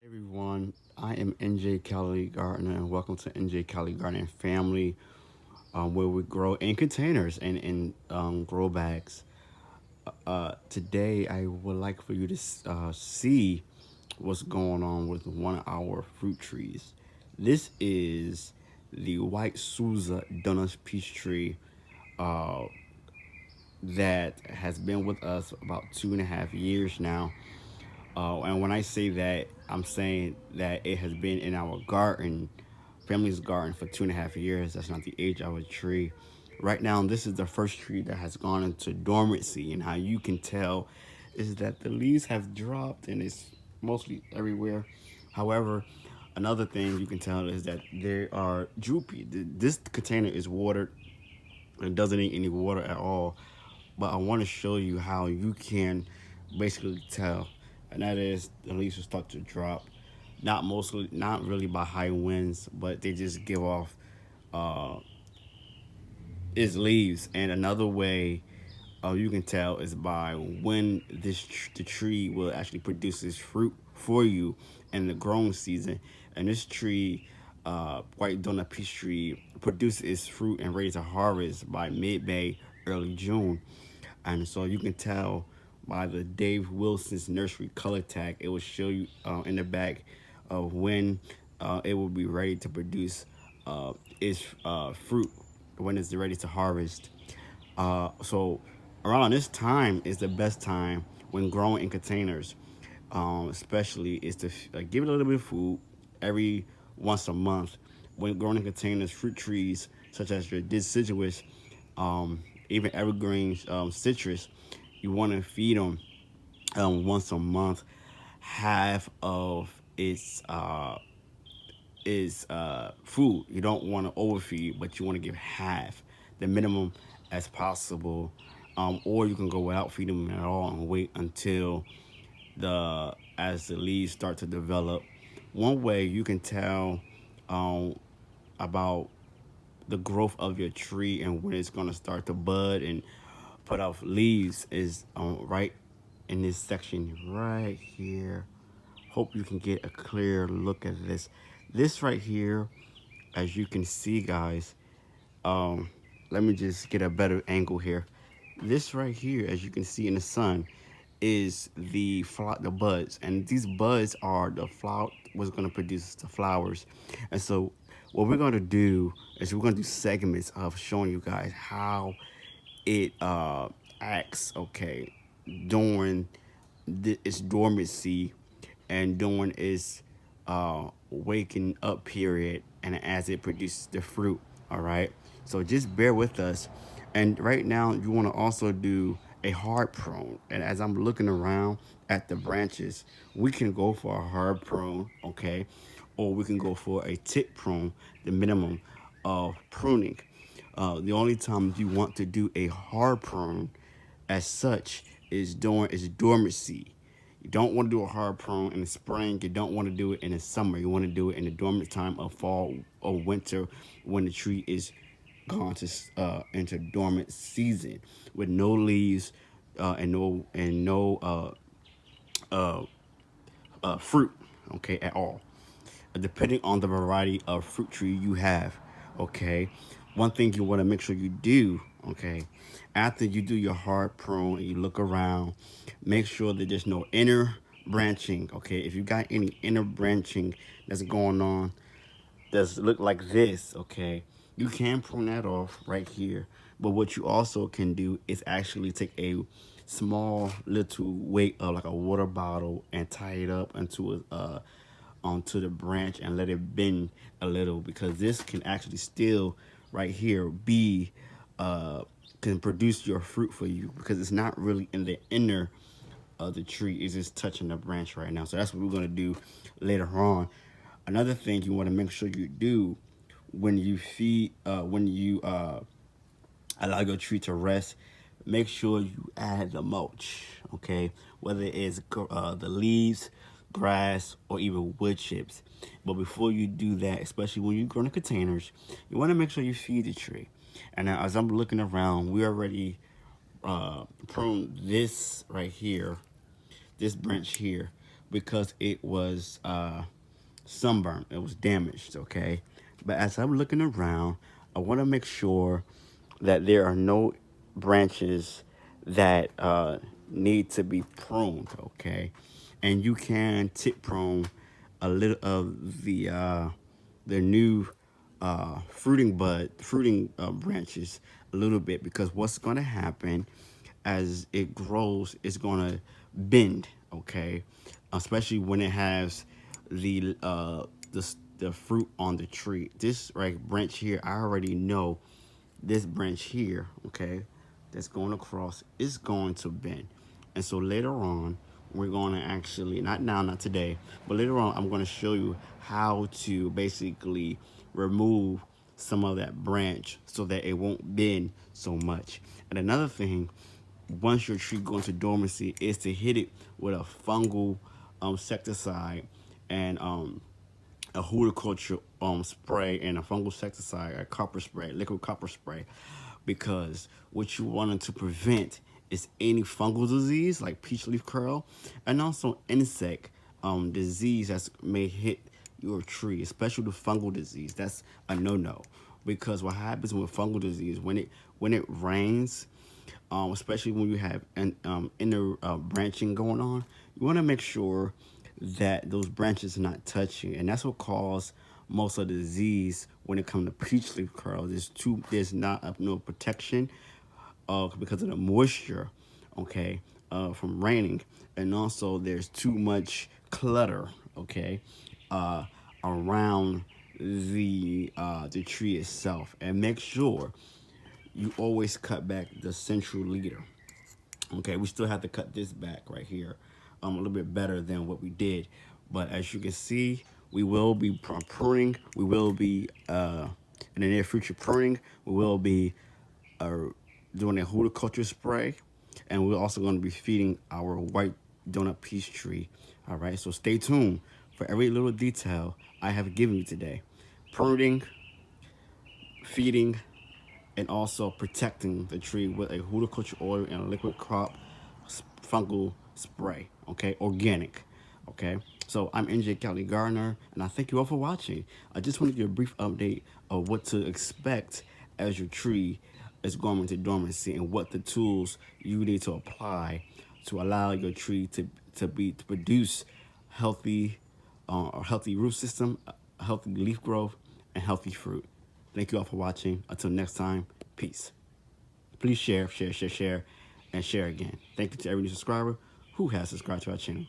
Everyone, I am NJcaligardener and welcome to NJcaligardener Family, where we grow in containers and in grow bags. Today, I would like for you to see what's going on with one of our fruit trees. This is the White Souza Doughnut peach tree uh, that has been with us about 2.5 years now. And when I say that, I'm saying that it has been in our garden, family's garden, for 2.5 years. That's not the age of a tree. Right now, this is the first tree that has gone into dormancy, and how you can tell is that the leaves have dropped and it's mostly everywhere. However, another thing you can tell is that they are droopy. This container is watered. It doesn't need any water at all. But I want to show you how you can basically tell, and that is the leaves will start to drop. Not really by high winds, but they just give off uh, its leaves. And another way you can tell is by when the tree will actually produce its fruit for you in the growing season. And this tree, white donut peach tree, produces its fruit and ready to harvest by mid-May, early June. And so you can tell by the Dave Wilson's nursery color tag. It will show you in the back of when it will be ready to produce its fruit, when it's ready to harvest. So around this time is the best time when growing in containers. Especially is to give it a little bit of food every once a month. When growing in containers, fruit trees such as your deciduous, even evergreen citrus, you want to feed them once a month. Half of its food. You don't want to overfeed, but you want to give half, the minimum as possible. Or you can go without feeding them at all and wait until the as the leaves start to develop. One way you can tell um, about the growth of your tree and when it's going to start to bud and put off leaves is right in this section right here. Hope you can get a clear look at this. This right here, as you can see, guys, um, let me just get a better angle here. This right here, as you can see in the sun, is the buds, and these buds are the flower what's going to produce the flowers. And so, what we're going to do is we're going to do segments of showing you guys how it acts. Okay, during its dormancy and during its waking up period, and as it produces the fruit. All right, so just bear with us. And right now you want to also do a hard prune, and as I'm looking around at the branches, we can go for a hard prune, okay, or we can go for a tip prune, the minimum of pruning. The only time you want to do a hard prune as such is during its dormancy. You don't want to do a hard prune in the spring. You don't want to do it in the summer. You want to do it in the dormant time of fall or winter, when the tree is gone to into dormant season with no leaves and no fruit, okay, at all, depending on the variety of fruit tree you have. Okay, one thing you want to make sure you do, okay, after you do your hard prune and you look around, make sure that there's no inner branching. Okay, if you got any inner branching that's going on, does look like this, okay, you can prune that off right here. But what you also can do is actually take a small little weight of like a water bottle and tie it up into a onto the branch and let it bend a little, because this can actually still right here be can produce your fruit for you, because it's not really in the inner of the tree, is just touching the branch right now. So that's what we're going to do later on. Another thing you want to make sure you do when you feed, when you allow your tree to rest, make sure you add the mulch, okay? Whether it's the leaves, grass, or even wood chips. But before you do that, especially when you grow in containers, you want to make sure you feed the tree. And now, as I'm looking around, we already pruned this right here, this branch here. because it was sunburned. It was damaged, okay? But as I'm looking around, I want to make sure that there are no branches that need to be pruned, okay? And you can tip prune a little of the new fruiting branches a little bit, because what's going to happen as it grows, it's going to bend, okay? Especially when it has the fruit on the tree. This right branch here, I already know this branch here, okay, that's going across is going to bend. And so later on, we're going to actually, not now, not today, but later on, I'm going to show you how to basically remove some of that branch so that it won't bend so much. And another thing, once your tree goes into dormancy, is to hit it with a fungal insecticide and a horticulture spray and a fungal insecticide, a copper spray, liquid copper spray, because what you wanted to prevent is any fungal disease like peach leaf curl, and also insect disease that may hit your tree, especially the fungal disease. That's a no-no, because what happens with fungal disease, when it rains, especially when you have inner branching going on, you want to make sure that those branches are not touching, and that's what causes most of the disease when it comes to peach leaf curl. There's not no protection because of the moisture, okay, from raining, and also there's too much clutter, okay, around the tree itself. And make sure you always cut back the central leader. Okay, we still have to cut this back right here a little bit better than what we did. But as you can see, we will be pruning. We will be, in the near future, pruning. We will be uh, doing a horticulture spray. And we're also going to be feeding our white donut peach tree. All right, so stay tuned for every little detail I have given you today. Pruning, feeding, and also protecting the tree with a horticulture oil and a liquid crop fungal spray, okay, organic, okay. So I'm NJcaligardener, and I thank you all for watching. I just want to give a brief update of what to expect as your tree is going into dormancy, and what the tools you need to apply to allow your tree to produce healthy healthy root system, healthy leaf growth, and healthy fruit. Thank you all for watching. Until next time, peace. Please share, and share again. Thank you to every new subscriber who has subscribed to our channel.